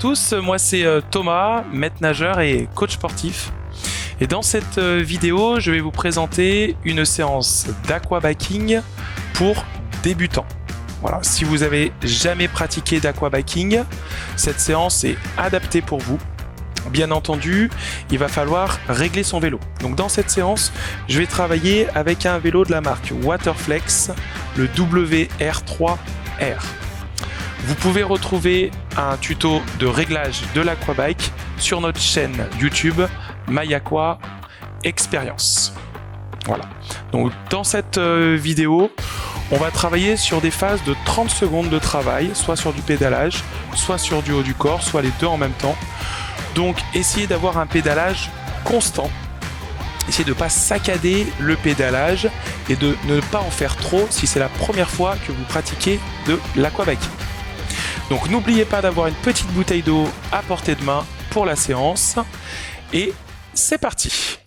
tous, moi c'est Thomas, maître nageur et coach sportif. Et dans cette vidéo, je vais vous présenter une séance d'aquabiking pour débutants. Voilà, si vous avez jamais pratiqué d'aquabiking, cette séance est adaptée pour vous. Bien entendu, il va falloir régler son vélo. Donc dans cette séance, je vais travailler avec un vélo de la marque Waterflex, le WR3R. Vous pouvez retrouver un tuto de réglage de l'aquabike sur notre chaîne YouTube MyAqua Experience. Voilà. Donc dans cette vidéo, on va travailler sur des phases de 30 secondes de travail, soit sur du pédalage, soit sur du haut du corps, soit les deux en même temps. Donc essayez d'avoir un pédalage constant. Essayez de ne pas saccader le pédalage et de ne pas en faire trop si c'est la première fois que vous pratiquez de l'aquabiking. Donc n'oubliez pas d'avoir une petite bouteille d'eau à portée de main pour la séance. Et c'est parti!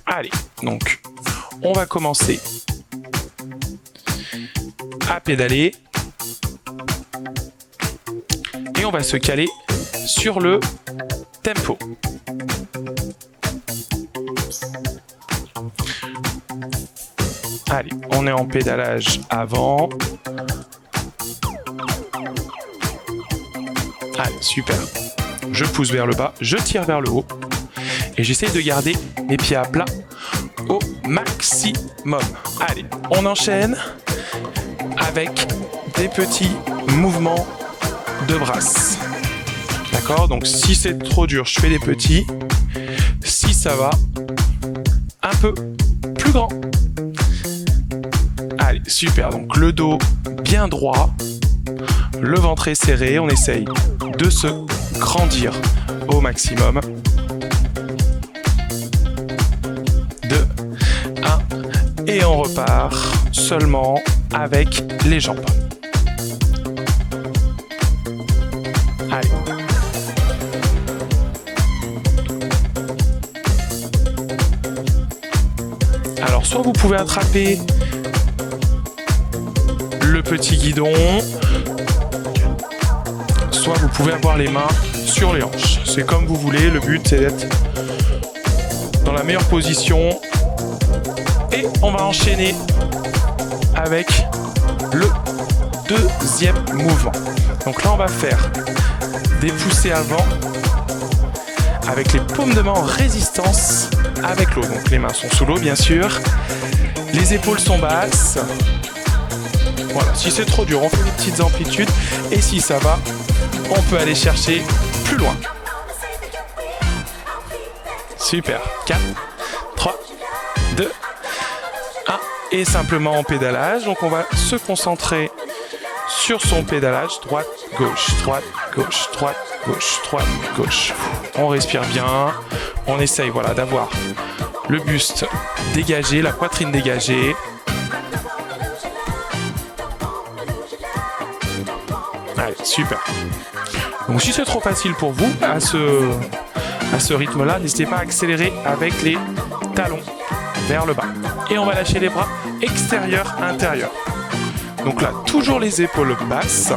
Allez, donc on va commencer à pédaler. Et on va se caler sur le tempo. Allez, on est en pédalage avant. Allez, super. Je pousse vers le bas, je tire vers le haut. Et j'essaie de garder mes pieds à plat au maximum. Allez, on enchaîne avec des petits mouvements de brasse. D'accord? Donc si c'est trop dur, je fais des petits. Si ça va, un peu plus grand. Allez, super. Donc le dos bien droit, le ventre est serré. On essaye de se grandir au maximum. 2, 1, et on repart seulement avec les jambes. Allez. Alors, soit vous pouvez attraper le petit guidon, soit vous pouvez avoir les mains sur les hanches. C'est comme vous voulez, le but c'est d'être dans la meilleure position. Et on va enchaîner avec le deuxième mouvement. Donc là, on va faire des poussées avant avec les paumes de main en résistance avec l'eau. Donc les mains sont sous l'eau, bien sûr. Les épaules sont basses. Voilà, si c'est trop dur, on fait des petites amplitudes. Et si ça va, on peut aller chercher plus loin. Super. 4, 3, 2, 1. Et simplement en pédalage. Donc on va se concentrer sur son pédalage. Droite, gauche, droite, gauche, droite, gauche, droite, gauche. On respire bien. On essaye, voilà, d'avoir le buste dégagé, la poitrine dégagée. Allez, super. Donc si c'est trop facile pour vous, à ce rythme-là, n'hésitez pas à accélérer avec les talons vers le bas. Et on va lâcher les bras extérieurs, intérieurs. Donc là, toujours les épaules basses.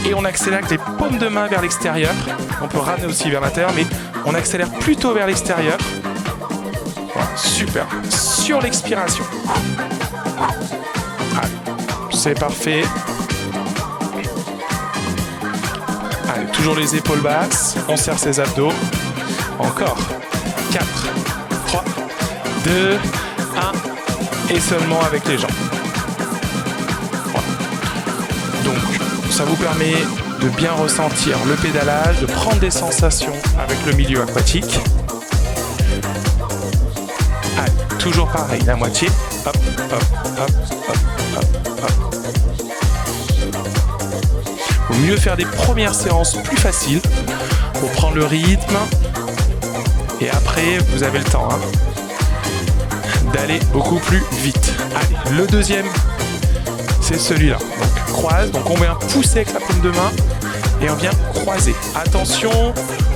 Et on accélère avec les paumes de main vers l'extérieur. On peut ramener aussi vers l'intérieur, mais on accélère plutôt vers l'extérieur. Voilà, super. Sur l'expiration. Allez, c'est parfait. Allez, toujours les épaules basses. On serre ses abdos. Encore. 4, 3, 2, 1. Et seulement avec les jambes. Voilà. Donc, ça vous permet de bien ressentir le pédalage, de prendre des sensations avec le milieu aquatique. Allez, toujours pareil, la moitié. Hop, hop, hop, hop, hop, hop. Vaut mieux faire des premières séances plus faciles pour prendre le rythme. Et après, vous avez le temps d'aller beaucoup plus vite. Allez, le deuxième, c'est celui-là. Donc croise, donc on vient pousser avec la paume de main et on vient croiser. Attention,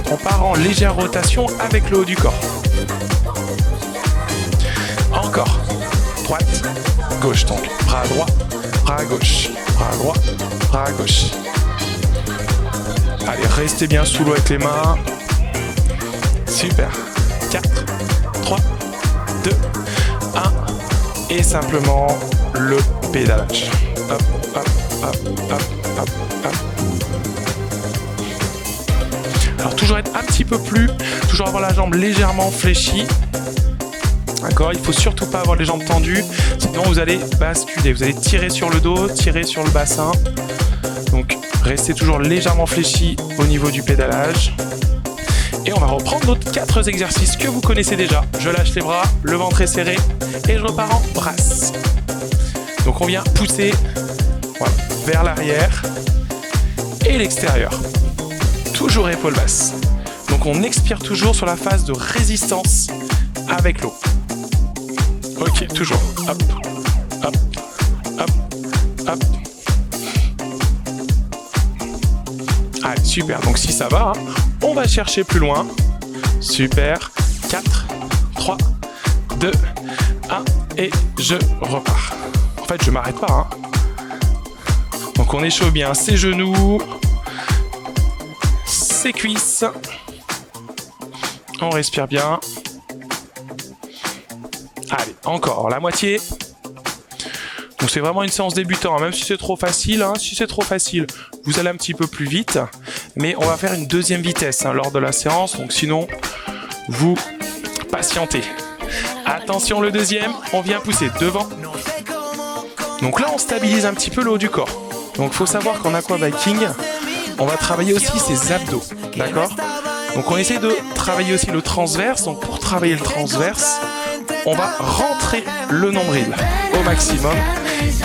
on part en légère rotation avec le haut du corps. Encore. Droite, gauche, donc bras droit, bras gauche, bras droit, bras gauche. Allez, restez bien sous l'eau avec les mains. Super. 4, 3, 2, 1. Et simplement le pédalage. Hop, hop, hop, hop, hop, hop. Alors toujours être un petit peu plus, toujours avoir la jambe légèrement fléchie. D'accord, il faut surtout pas avoir les jambes tendues, sinon vous allez basculer, vous allez tirer sur le dos, tirer sur le bassin. Donc restez toujours légèrement fléchi au niveau du pédalage. Et on va reprendre nos 4 exercices que vous connaissez déjà. Je lâche les bras, le ventre est serré et je repars en brasse. Donc on vient pousser, voilà, vers l'arrière et l'extérieur. Toujours épaule basse. Donc on expire toujours sur la phase de résistance avec l'eau. Ok, toujours. Hop, hop, hop, hop. Allez, super. Donc si ça va, on va chercher plus loin. Super. 4, 3, 2, 1 et je repars. En fait, je m'arrête pas. Donc on échauffe bien ses genoux, ses cuisses. On respire bien. Allez, encore la moitié. Donc c'est vraiment une séance débutant, même si c'est trop facile. Si c'est trop facile, vous allez un petit peu plus vite. Mais on va faire une deuxième vitesse lors de la séance. Donc sinon, vous patientez. Attention, le deuxième, on vient pousser devant. Donc là, on stabilise un petit peu le haut du corps. Donc il faut savoir qu'en aquabiking, on va travailler aussi ses abdos. D'accord ? Donc on essaie de travailler aussi le transverse. Donc pour travailler le transverse, on va rentrer le nombril au maximum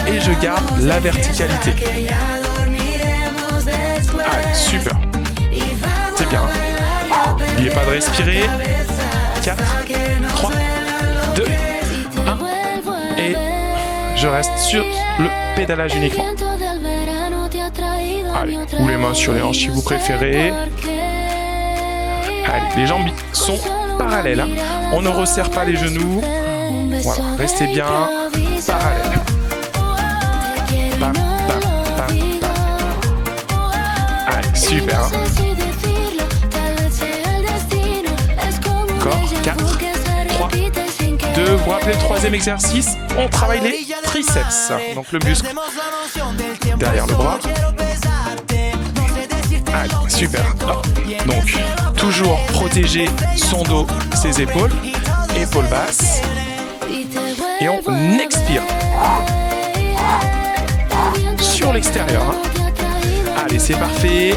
et je garde la verticalité. Allez, super. C'est bien. N'oubliez pas de respirer. 4, 3, 2, 1. Et je reste sur le pédalage uniquement. Allez, ou les mains sur les hanches si vous préférez. Allez, les jambes sont parallèles. On ne resserre pas les genoux. Voilà, restez bien parallèles. Bam, bam, bam, bam. Allez, super. Encore 4, 3, 2. Vous rappelez le troisième exercice, on travaille les triceps. Donc le muscle derrière le bras. Allez, super. Hop. Donc, toujours protéger son dos, ses épaules, épaules basses. Et on expire. Sur l'extérieur. Allez, c'est parfait.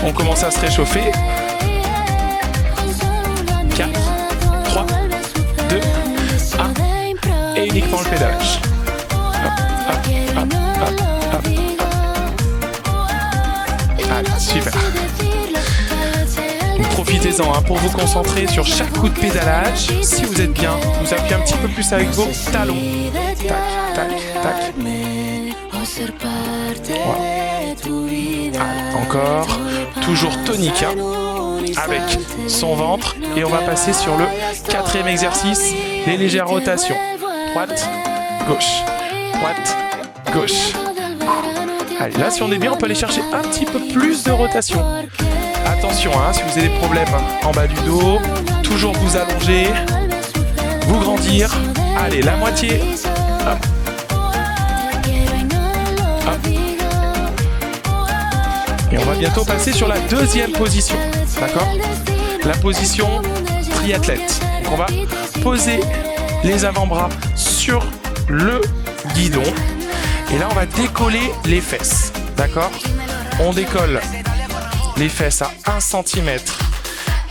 On commence à se réchauffer. 4, 3, 2, 1. Et uniquement le pédalage. Hop, hop, hop, hop, hop. Allez, super. Profitez-en pour vous concentrer sur chaque coup de pédalage. Si vous êtes bien, vous appuyez un petit peu plus avec vos talons. Tac, tac, tac. Voilà. Allez, encore. Toujours tonique avec son ventre. Et on va passer sur le 4e exercice, les légères rotations. Droite, gauche. Droite, gauche. Allez, là, si on est bien, on peut aller chercher un petit peu plus de rotation. Attention, si vous avez des problèmes en bas du dos, toujours vous allonger, vous grandir. Allez, la moitié. Hop. Hop. Et on va bientôt passer sur la deuxième position. D'accord ? La position triathlète. Donc on va poser les avant-bras sur le guidon. Et là, on va décoller les fesses. D'accord ? On décolle les fesses à 1 cm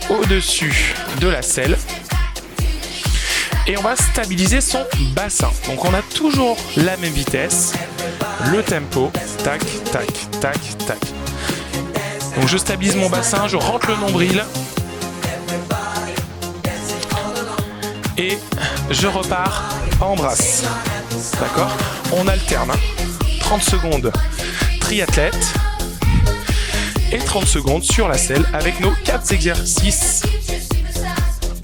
au-dessus de la selle. Et on va stabiliser son bassin. Donc on a toujours la même vitesse. Le tempo. Tac, tac, tac, tac. Donc je stabilise mon bassin, je rentre le nombril. Et je repars en brasse. D'accord ? On alterne. 30 secondes triathlète. Et 30 secondes sur la selle avec nos 4 exercices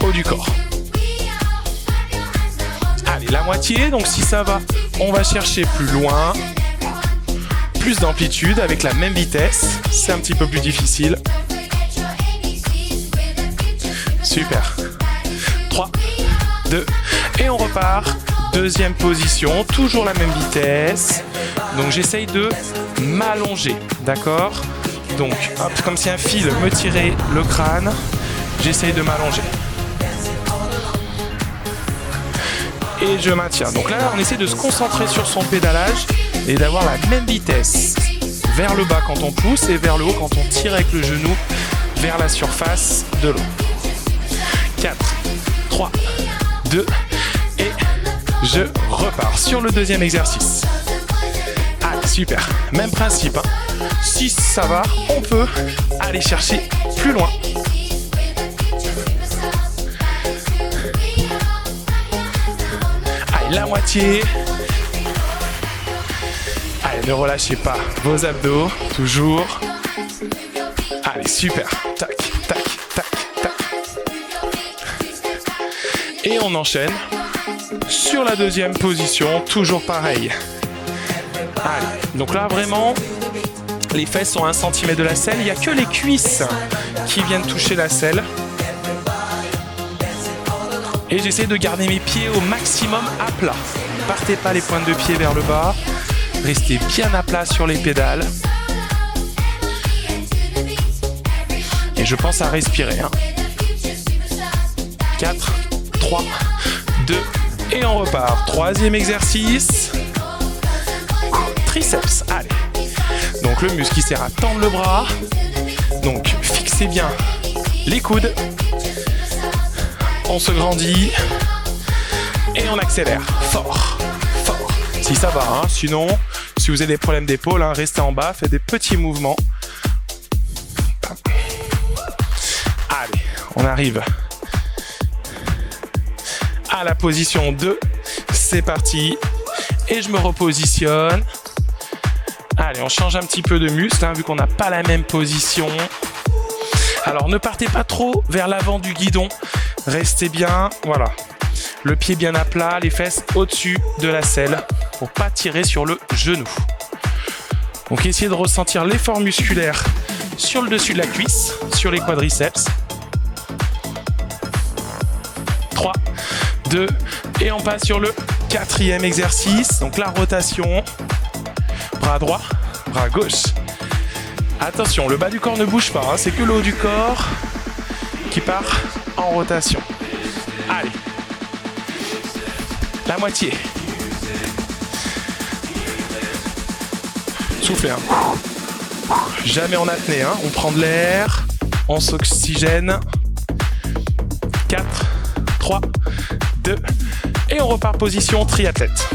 haut du corps. Allez, la moitié. Donc si ça va, on va chercher plus loin. Plus d'amplitude avec la même vitesse. C'est un petit peu plus difficile. Super. 3, 2, et on repart. Deuxième position, toujours la même vitesse. Donc j'essaye de m'allonger, d'accord? Donc hop, comme si un fil me tirait le crâne, j'essaye de m'allonger. Et je maintiens. Donc là, on essaie de se concentrer sur son pédalage et d'avoir la même vitesse vers le bas quand on pousse et vers le haut quand on tire avec le genou vers la surface de l'eau. 4, 3, 2, et je repars sur le deuxième exercice. Allez, super. Même principe. Hein. Si ça va, on peut aller chercher plus loin. Allez, la moitié. Allez, ne relâchez pas vos abdos. Toujours. Allez, super. Tac, tac, tac, tac. Et on enchaîne. Sur la deuxième position, toujours pareil. Allez, donc là vraiment, les fesses sont à 1 cm de la selle. Il n'y a que les cuisses qui viennent toucher la selle. Et j'essaie de garder mes pieds au maximum à plat. Partez pas les pointes de pied vers le bas. Restez bien à plat sur les pédales. Et je pense à respirer. 4, 3, 2, et on repart. Troisième exercice. Triceps. Allez. Donc le muscle qui sert à tendre le bras. Donc fixez bien les coudes. On se grandit. Et on accélère. Fort. Fort. Si ça va. Hein. Sinon, si vous avez des problèmes d'épaule, hein, restez en bas. Faites des petits mouvements. Allez. On arrive à la position 2, c'est parti, et je me repositionne. Allez, on change un petit peu de muscle, hein, vu qu'on n'a pas la même position. Alors ne partez pas trop vers l'avant du guidon, restez bien, voilà, le pied bien à plat, les fesses au-dessus de la selle, pour pas tirer sur le genou. Donc essayez de ressentir l'effort musculaire sur le dessus de la cuisse, sur les quadriceps. 3, 2, et on passe sur le quatrième exercice. Donc la rotation. Bras droit, bras gauche. Attention, le bas du corps ne bouge pas. Hein, c'est que le haut du corps qui part en rotation. Allez. La moitié. Soufflez. Hein. Jamais en apnée. Hein. On prend de l'air. On s'oxygène. 4, 3, 2, et on repart position triathlète.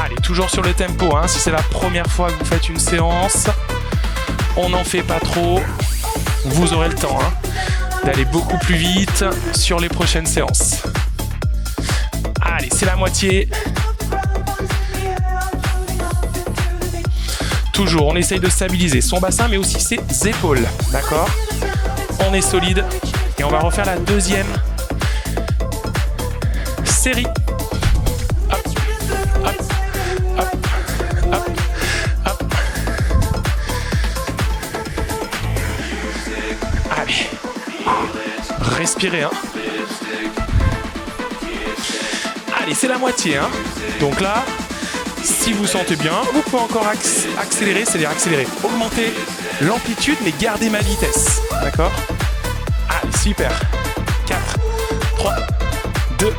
Allez, toujours sur le tempo, hein. Si c'est la première fois que vous faites une séance, on n'en fait pas trop. Vous aurez le temps hein, d'aller beaucoup plus vite sur les prochaines séances. Allez, c'est la moitié. Toujours, on essaye de stabiliser son bassin, mais aussi ses épaules. D'accord ? On est solide. Et on va refaire la deuxième série. Hop, hop, hop, hop, hop. Allez. Respirez, hein. Allez, c'est la moitié, hein. Donc là, si vous sentez bien, vous pouvez encore accélérer, c'est-à-dire accélérer. Augmenter l'amplitude, mais garder ma vitesse. D'accord ? Allez, super. 4, 3, 2,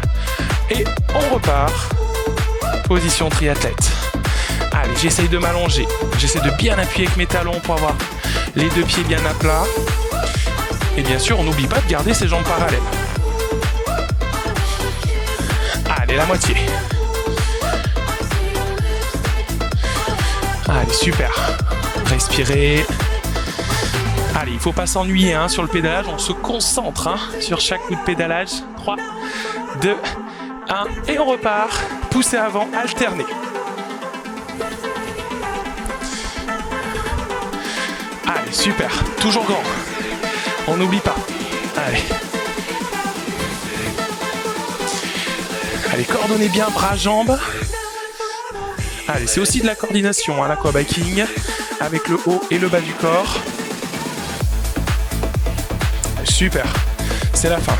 et on repart. Position triathlète. Allez, j'essaye de m'allonger. J'essaie de bien appuyer avec mes talons pour avoir les deux pieds bien à plat. Et bien sûr, on n'oublie pas de garder ses jambes parallèles. Allez, la moitié. Allez, super. Respirez. Allez, il ne faut pas s'ennuyer hein, sur le pédalage. On se concentre hein, sur chaque coup de pédalage. 3, 2, 1. Et on repart. Poussez avant, alternez. Allez, super. Toujours grand. On n'oublie pas. Allez. Allez, coordonnez bien bras, jambes. Allez, c'est aussi de la coordination, hein, l'aquabiking, avec le haut et le bas du corps. Super, c'est la fin.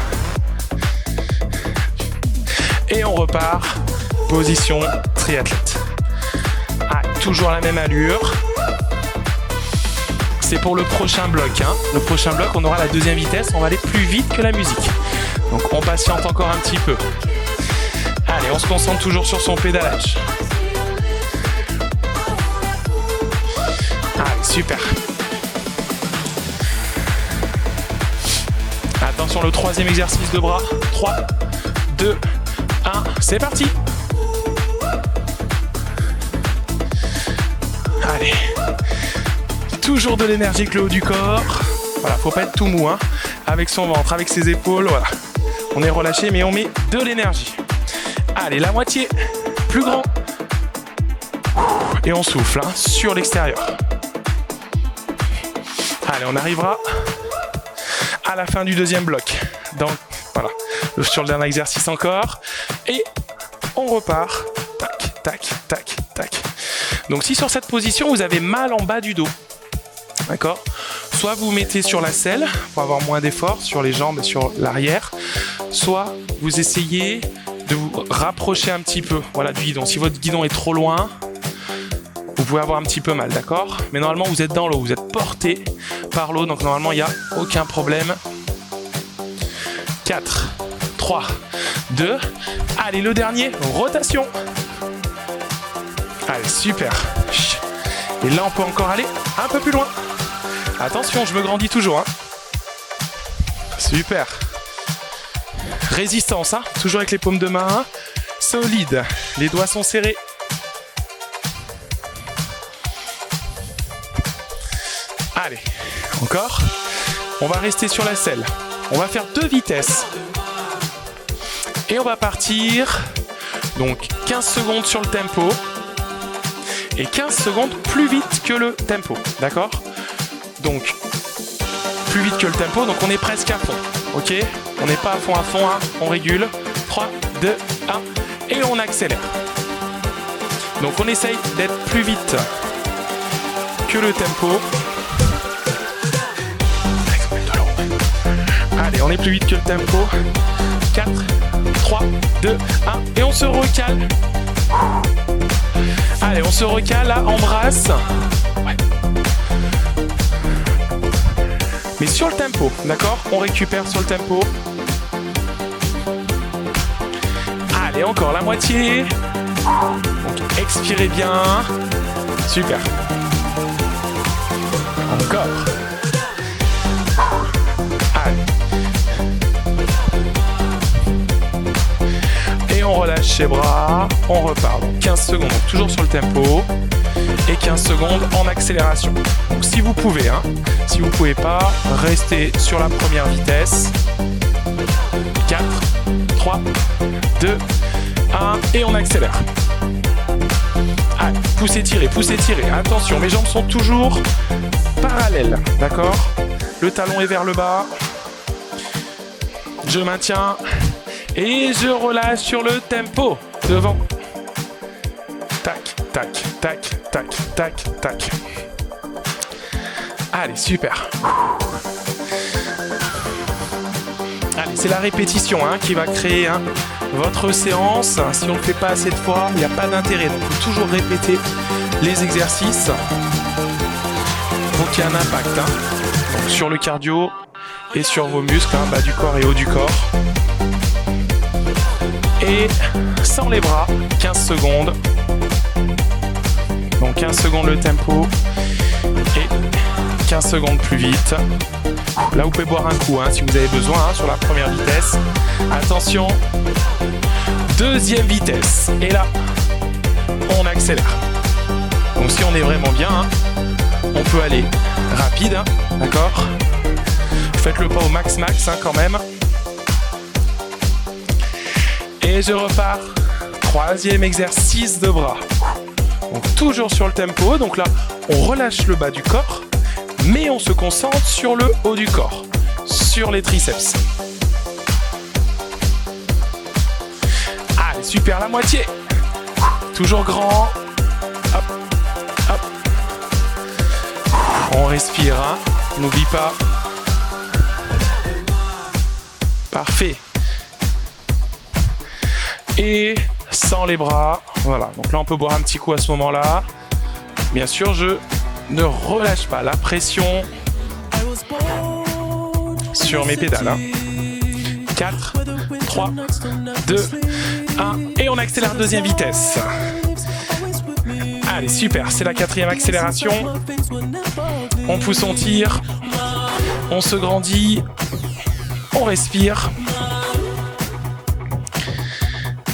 Et on repart, position triathlète. Ah, toujours la même allure. C'est pour le prochain bloc. Hein. Le prochain bloc, on aura la deuxième vitesse, on va aller plus vite que la musique. Donc on patiente encore un petit peu. Allez, on se concentre toujours sur son pédalage. Allez, super. Attention, le troisième exercice de bras. 3, 2, 1, c'est parti. Allez. Toujours de l'énergie avec le haut du corps. Voilà, faut pas être tout mou, hein. Avec son ventre, avec ses épaules, voilà. On est relâché, mais on met de l'énergie. Allez, la moitié, plus grand. Et on souffle, hein, sur l'extérieur. Allez, on arrivera à la fin du deuxième bloc. Donc, voilà, sur le dernier exercice encore. Et on repart. Tac, tac, tac, tac. Donc, si sur cette position, vous avez mal en bas du dos, d'accord ? Soit vous mettez sur la selle pour avoir moins d'effort sur les jambes et sur l'arrière, soit vous essayez de vous rapprocher un petit peu, voilà, du guidon. Si votre guidon est trop loin, vous pouvez avoir un petit peu mal, d'accord ? Mais normalement, vous êtes dans l'eau, vous êtes porté par l'eau, donc normalement, il n'y a aucun problème. 4, 3, 2, allez, le dernier, rotation. Allez, super. Et là, on peut encore aller un peu plus loin. Attention, je me grandis toujours. Hein. Super. Résistance, hein. Toujours avec les paumes de main. Solide. Les doigts sont serrés. Allez, encore. On va rester sur la selle. On va faire 2 vitesses. Et on va partir. Donc, 15 secondes sur le tempo. Et 15 secondes plus vite que le tempo. D'accord ? Donc, plus vite que le tempo, donc on est presque à fond, ok ? On n'est pas à fond, hein, on régule. 3, 2, 1, et on accélère. Donc on essaye d'être plus vite que le tempo. Allez, on est plus vite que le tempo. 4, 3, 2, 1, et on se recale. Allez, on se recale, là, embrasse. Ouais. Mais sur le tempo, d'accord ? On récupère sur le tempo. Allez, encore la moitié. Donc, expirez bien. Super. Encore. Allez. Et on relâche les bras. On repart. Donc, 15 secondes, donc, toujours sur le tempo. Et 15 secondes en accélération. Donc si vous pouvez, hein, si vous pouvez pas, restez sur la première vitesse. 4, 3, 2, 1, et on accélère. Allez, poussez, tirez, attention, mes jambes sont toujours parallèles, d'accord ? Le talon est vers le bas. Je maintiens et je relâche sur le tempo. Devant. Tac, tac, tac, tac, tac, tac. Allez, super. Allez, c'est la répétition, hein, qui va créer, hein, votre séance. Si on ne le fait pas assez de fois, il n'y a pas d'intérêt. Donc, il faut toujours répéter les exercices pour qu'il y ait un impact, hein, donc, sur le cardio et sur vos muscles, hein, bas du corps et haut du corps. Et sans les bras, 15 secondes. Donc 15 secondes le tempo et 15 secondes plus vite. Là, vous pouvez boire un coup, hein, si vous avez besoin, hein, sur la première vitesse. Attention, deuxième vitesse. Et là, on accélère. Donc si on est vraiment bien, hein, on peut aller rapide, hein, d'accord ? Faites-le pas au max, hein, quand même. Et je repars. Troisième exercice de bras. Donc toujours sur le tempo, donc là on relâche le bas du corps, mais on se concentre sur le haut du corps, sur les triceps. Allez, super, la moitié. Toujours grand. Hop, hop. On respire, hein. N'oublie pas. Parfait. Et sans les bras. Voilà, donc là on peut boire un petit coup à ce moment-là. Bien sûr, je ne relâche pas la pression sur mes pédales. Hein. 4, 3, 2, 1. Et on accélère deuxième vitesse. Allez, super, c'est la quatrième accélération. On pousse, on tire. On se grandit. On respire.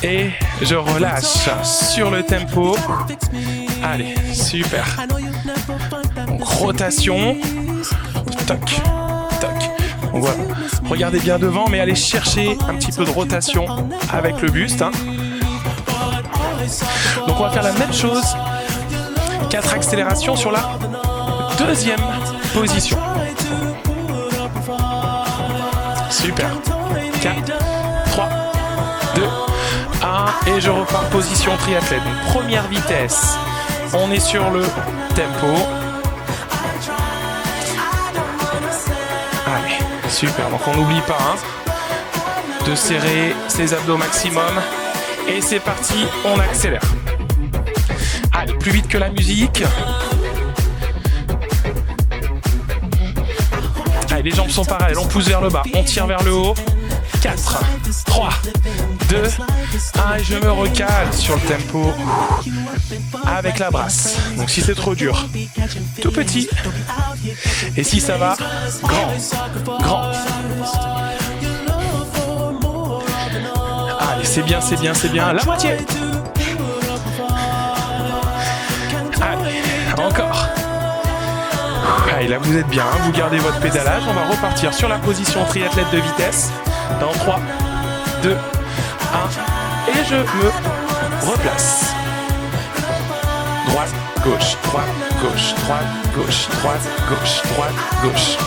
Et je relâche sur le tempo. Allez, super. Donc, rotation. Toc, toc. Donc, voilà. Regardez bien devant, mais allez chercher un petit peu de rotation avec le buste. Hein. Donc on va faire la même chose. 4 accélérations sur la deuxième position. Super. 4, 3, 2, 1. Et je repars position triathlète. Donc, première vitesse. On est sur le tempo. Allez, super. Donc on n'oublie pas de serrer ses abdos au maximum. Et c'est parti, on accélère. Allez, plus vite que la musique. Allez, les jambes sont parallèles, on pousse vers le bas, on tire vers le haut. 4, 3, 2, 1 et je me recale sur le tempo avec la brasse. Donc si c'est trop dur, tout petit. Et si ça va, grand, grand. Allez, c'est bien, c'est bien, c'est bien. La moitié. Allez, encore. Allez, là vous êtes bien, vous gardez votre pédalage. On va repartir sur la position triathlète de vitesse. Dans 3, 2, 1. Et je me replace. Droite, gauche, droite, gauche, droite, gauche, droite, gauche, droite, gauche.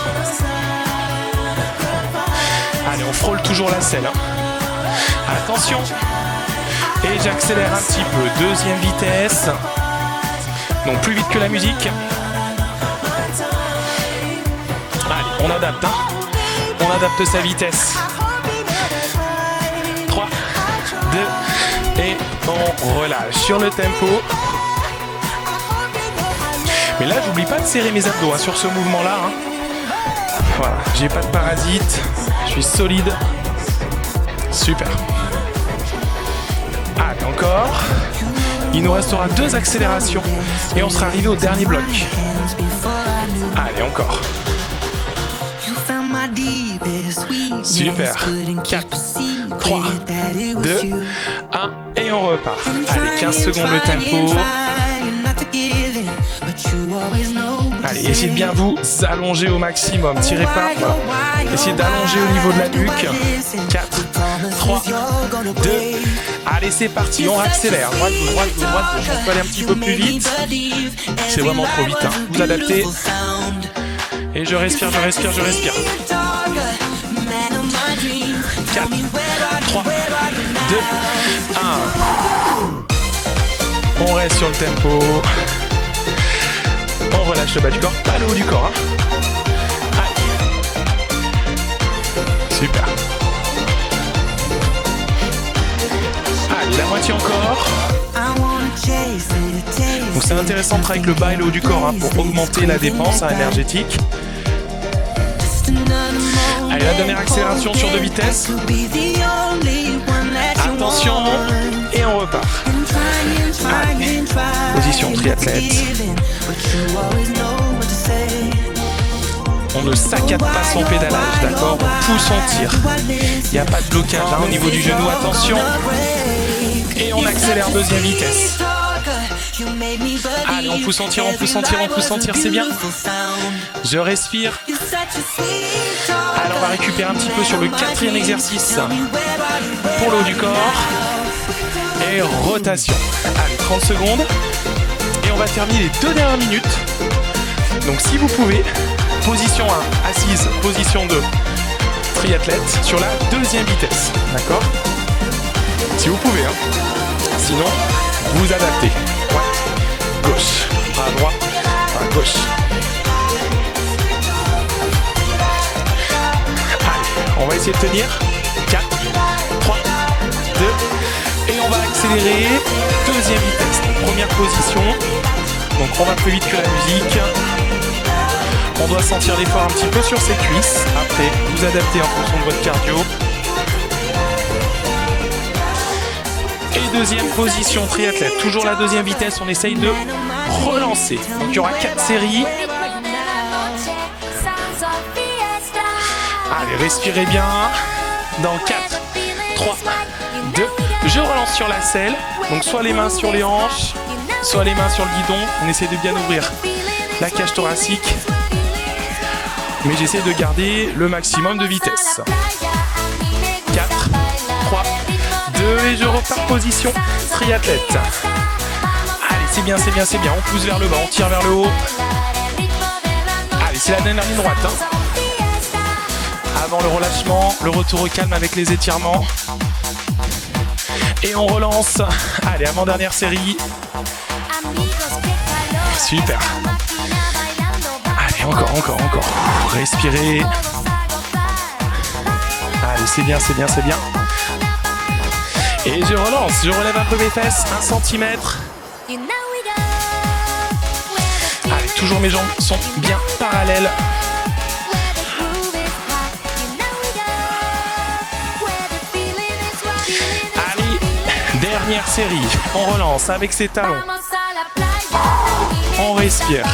Allez, on frôle toujours la selle. Attention. Et j'accélère un petit peu. Deuxième vitesse. Donc plus vite que la musique. Allez, on adapte. On adapte sa vitesse. 3, 2, et on relâche sur le tempo. Mais là, j'oublie pas de serrer mes abdos sur ce mouvement-là. Voilà, j'ai pas de parasite. Je suis solide. Super. Allez, encore. Il nous restera 2 accélérations et on sera arrivé au dernier bloc. Allez, encore. Super. 4, 3, 2, 1 et on repart. Allez, 15 secondes le tempo. Allez, essayez de bien vous allonger au maximum. Tirez pas. Voilà. Essayez d'allonger au niveau de la nuque. 4, 3, 2. Allez, c'est parti. On accélère. Droite, gauche, droite, gauche, droite, gauche. On peut aller un petit peu plus vite. C'est vraiment trop vite. Vous adaptez. Et je respire, je respire, je respire. 4, 3, 2, 1. On reste sur le tempo. On relâche le bas du corps, pas le haut du corps. Allez. Super. Allez, la moitié encore. Donc c'est intéressant de travailler avec le bas et le haut du corps pour augmenter la dépense énergétique. Allez, la dernière accélération sur 2 vitesses. Attention, et on repart. Allez, position triathlète. On ne saccade pas son pédalage, d'accord? On pousse, on tire. Il n'y a pas de blocage au niveau du genou, attention. Et on accélère deuxième vitesse. Allez, on pousse, on tire, on pousse, on tire, on pousse, on tire, c'est bien. Je respire. Alors on va récupérer un petit peu sur le 4e exercice. Pour le haut du corps. Et rotation. Allez, 30 secondes. Et on va terminer les 2 dernières minutes. Donc si vous pouvez, position 1, assise, position 2, triathlète, sur la 2e vitesse. D'accord ? Si vous pouvez, hein. Sinon, vous adaptez. Droite, gauche, bras droit, bras gauche. Allez, on va essayer de tenir. 4, 3, 2, et on va accélérer. Deuxième vitesse, première position. Donc on va plus vite que la musique. On doit sentir l'effort un petit peu sur ses cuisses. Après, vous adaptez en fonction de votre cardio. Et deuxième position, triathlète. Toujours la deuxième vitesse, on essaye de relancer. Donc il y aura 4 séries. Allez, respirez bien. Dans 4, 3, 2, je relance sur la selle. Donc soit les mains sur les hanches, soit les mains sur le guidon. On essaie de bien ouvrir la cage thoracique. Mais j'essaie de garder le maximum de vitesse. 4, 3, 2 et je repars position triathlète. Allez, c'est bien, c'est bien, c'est bien. On pousse vers le bas, on tire vers le haut. Allez, c'est la dernière ligne droite. Hein. Avant le relâchement, le retour au calme avec les étirements. Et on relance. Allez, avant-dernière série. Super. Allez, encore. Respirez. Allez, c'est bien, c'est bien, c'est bien. Et je relance, je relève un peu mes fesses, 1 cm. Allez, toujours mes jambes sont bien parallèles. Allez, dernière série. On relance avec ses talons. On respire.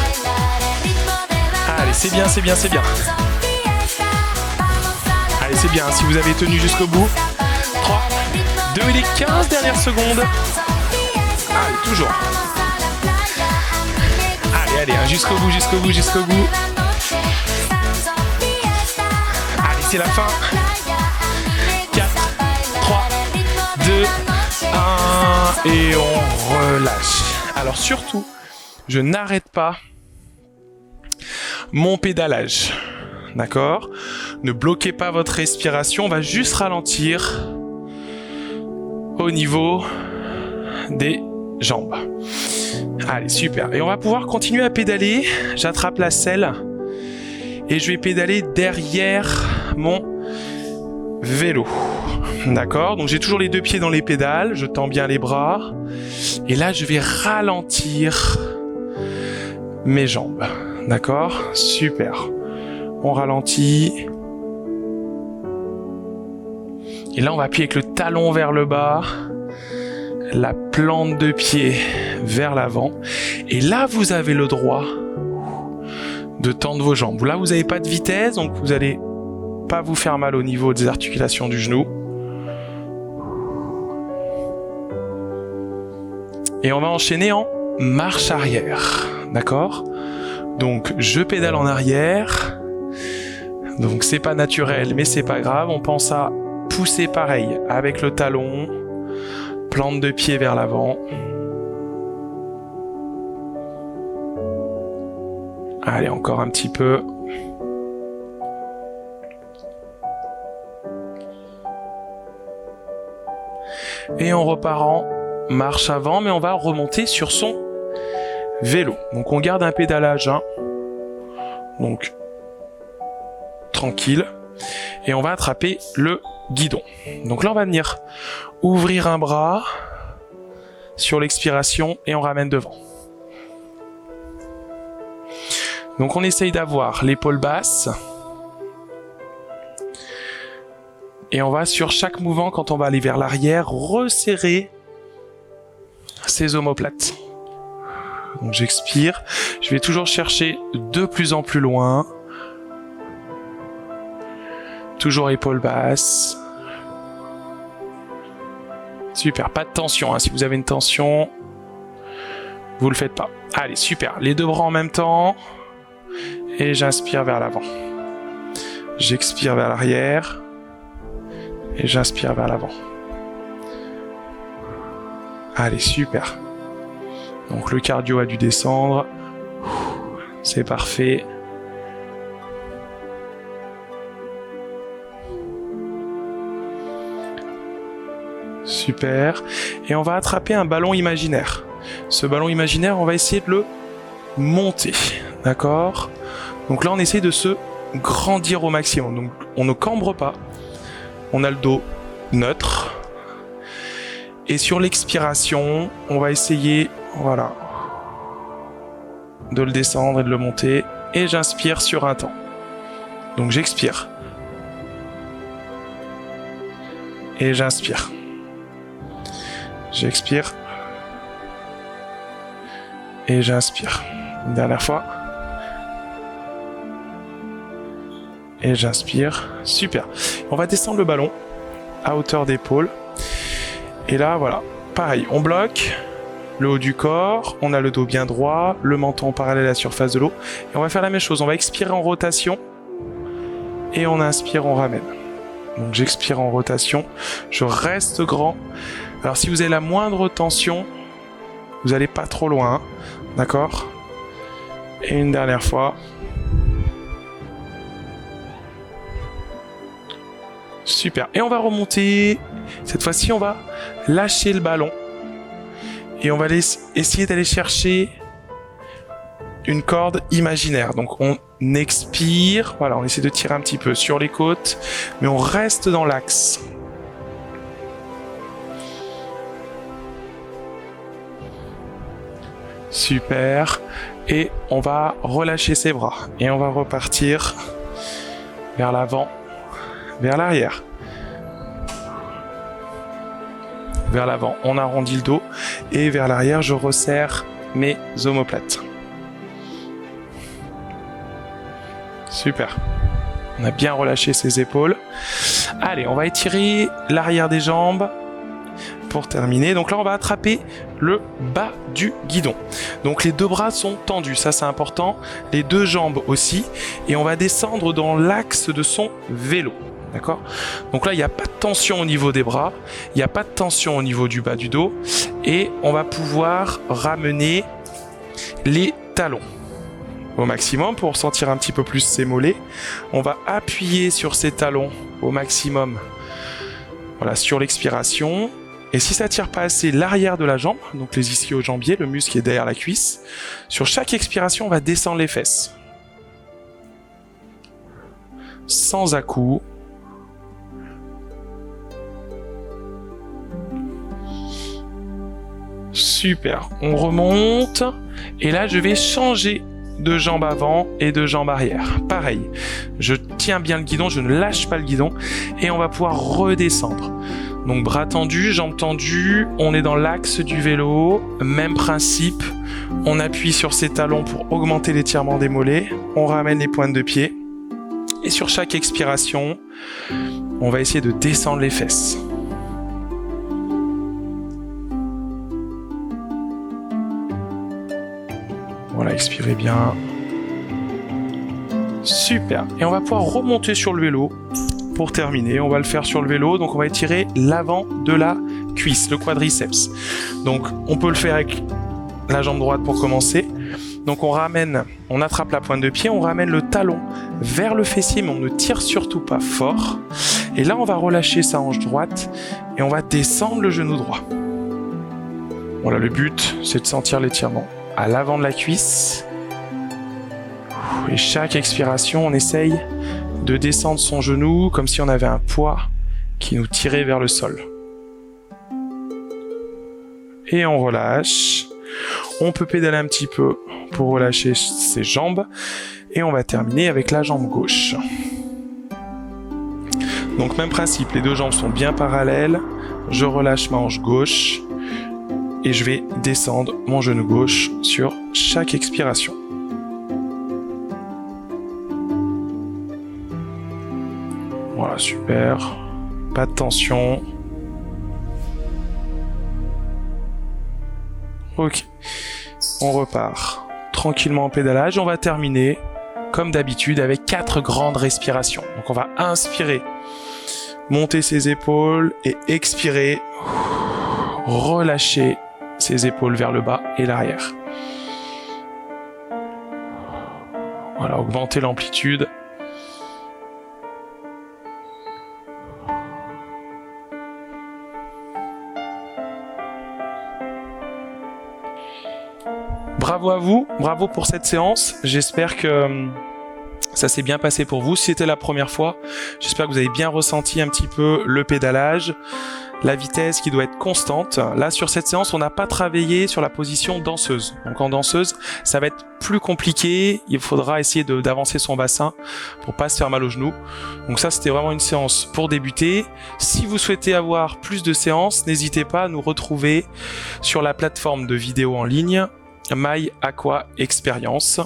Allez, c'est bien, c'est bien, c'est bien. Allez, c'est bien, si vous avez tenu jusqu'au bout. 3, 2 et les 15 dernières secondes. Allez, toujours. Allez, hein, jusqu'au bout, jusqu'au bout, jusqu'au bout. Allez, c'est la fin. 4, 3, 2, 1 et on relâche. Alors surtout, je n'arrête pas mon pédalage. D'accord ? Ne bloquez pas votre respiration, on va juste ralentir au niveau des jambes. Allez, super. Et on va pouvoir continuer à pédaler. J'attrape la selle et je vais pédaler derrière mon vélo. D'accord ? Donc j'ai toujours les 2 pieds dans les pédales, je tends bien les bras. Et là, je vais ralentir mes jambes. D'accord ? Super. On ralentit. Et là, on va appuyer avec le talon vers le bas, la plante de pied vers l'avant. Et là, vous avez le droit de tendre vos jambes. Là, vous n'avez pas de vitesse, donc vous n'allez pas vous faire mal au niveau des articulations du genou. Et on va enchaîner en marche arrière. D'accord ? Donc, je pédale en arrière. Donc, c'est pas naturel, mais c'est pas grave. On pense à pousser pareil avec le talon, plante de pied vers l'avant. Allez, encore un petit peu. Et on repart en marche avant, mais on va remonter sur son vélo. Donc on garde un pédalage, hein. Donc tranquille. Et on va attraper le guidon. Donc là, on va venir ouvrir un bras sur l'expiration et on ramène devant. Donc on essaye d'avoir l'épaule basse. Et on va sur chaque mouvement, quand on va aller vers l'arrière, resserrer ses omoplates. Donc j'expire. Je vais toujours chercher de plus en plus loin. Toujours épaule basse. Super, pas de tension, hein. Si vous avez une tension, vous le faites pas. Allez, super. Les 2 bras en même temps. Et j'inspire vers l'avant. J'expire vers l'arrière. Et j'inspire vers l'avant. Allez, super. Donc le cardio a dû descendre. C'est parfait. Super. Et on va attraper un ballon imaginaire. Ce ballon imaginaire, on va essayer de le monter. D'accord? Donc là, on essaie de se grandir au maximum. Donc on ne cambre pas. On a le dos neutre. Et sur l'expiration, on va essayer, voilà, de le descendre et de le monter. Et j'inspire sur un temps. Donc j'expire. Et j'inspire. J'expire. Et j'inspire. Une dernière fois. Et j'inspire. Super. On va descendre le ballon à hauteur d'épaule. Et là, voilà. Pareil, on bloque le haut du corps. On a le dos bien droit. Le menton parallèle à la surface de l'eau. Et on va faire la même chose. On va expirer en rotation. Et on inspire, on ramène. Donc j'expire en rotation. Je reste grand. Alors si vous avez la moindre tension, vous n'allez pas trop loin. D'accord? Et une dernière fois. Super. Et on va remonter. Cette fois-ci, on va lâcher le ballon. Et on va essayer d'aller chercher une corde imaginaire. Donc on expire. Voilà, on essaie de tirer un petit peu sur les côtes. Mais on reste dans l'axe. Super. Et on va relâcher ses bras. Et on va repartir vers l'avant, vers l'arrière. Vers l'avant, on arrondit le dos. Et vers l'arrière, je resserre mes omoplates. Super. On a bien relâché ses épaules. Allez, on va étirer l'arrière des jambes pour terminer. Donc là, on va attraper le bas du guidon. Donc les deux bras sont tendus, ça c'est important. Les deux jambes aussi. Et on va descendre dans l'axe de son vélo. D'accord? Donc là, il n'y a pas de tension au niveau des bras. Il n'y a pas de tension au niveau du bas du dos. Et on va pouvoir ramener les talons au maximum pour sentir un petit peu plus ses mollets. On va appuyer sur ses talons au maximum. Voilà, sur l'expiration. Et si ça tire pas assez l'arrière de la jambe, donc les ischio-jambiers, le muscle qui est derrière la cuisse, sur chaque expiration, on va descendre les fesses. Sans à-coups. Super. On remonte. Et là, je vais changer de jambe avant et de jambe arrière. Pareil, je tiens bien le guidon, je ne lâche pas le guidon et on va pouvoir redescendre. Donc bras tendus, jambes tendues, on est dans l'axe du vélo, même principe. On appuie sur ses talons pour augmenter l'étirement des mollets, on ramène les pointes de pied et sur chaque expiration, on va essayer de descendre les fesses. Voilà, expirez bien. Super. Et on va pouvoir remonter sur le vélo pour terminer. On va le faire sur le vélo. Donc, on va étirer l'avant de la cuisse, le quadriceps. Donc, on peut le faire avec la jambe droite pour commencer. Donc, on attrape la pointe de pied, on ramène le talon vers le fessier, mais on ne tire surtout pas fort. Et là, on va relâcher sa hanche droite et on va descendre le genou droit. Voilà, le but, c'est de sentir l'étirement à l'avant de la cuisse. Et chaque expiration, on essaye de descendre son genou comme si on avait un poids qui nous tirait vers le sol. Et on relâche. On peut pédaler un petit peu pour relâcher ses jambes. Et on va terminer avec la jambe gauche. Donc même principe, les deux jambes sont bien parallèles. Je relâche ma hanche gauche. Et je vais descendre mon genou gauche sur chaque expiration. Voilà, super. Pas de tension. Ok. On repart tranquillement en pédalage. On va terminer, comme d'habitude, avec 4 grandes respirations. Donc on va inspirer, monter ses épaules et expirer, relâcher ses épaules vers le bas et l'arrière. Voilà, augmenter l'amplitude. Bravo à vous, bravo pour cette séance. J'espère que ça s'est bien passé pour vous. Si c'était la première fois, j'espère que vous avez bien ressenti un petit peu le pédalage, la vitesse qui doit être constante. Là, sur cette séance, on n'a pas travaillé sur la position danseuse. Donc en danseuse, ça va être plus compliqué. Il faudra essayer d'avancer son bassin pour pas se faire mal aux genoux. Donc ça, c'était vraiment une séance pour débuter. Si vous souhaitez avoir plus de séances, n'hésitez pas à nous retrouver sur la plateforme de vidéos en ligne My Aqua Experience.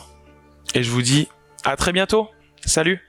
Et je vous dis à très bientôt. Salut!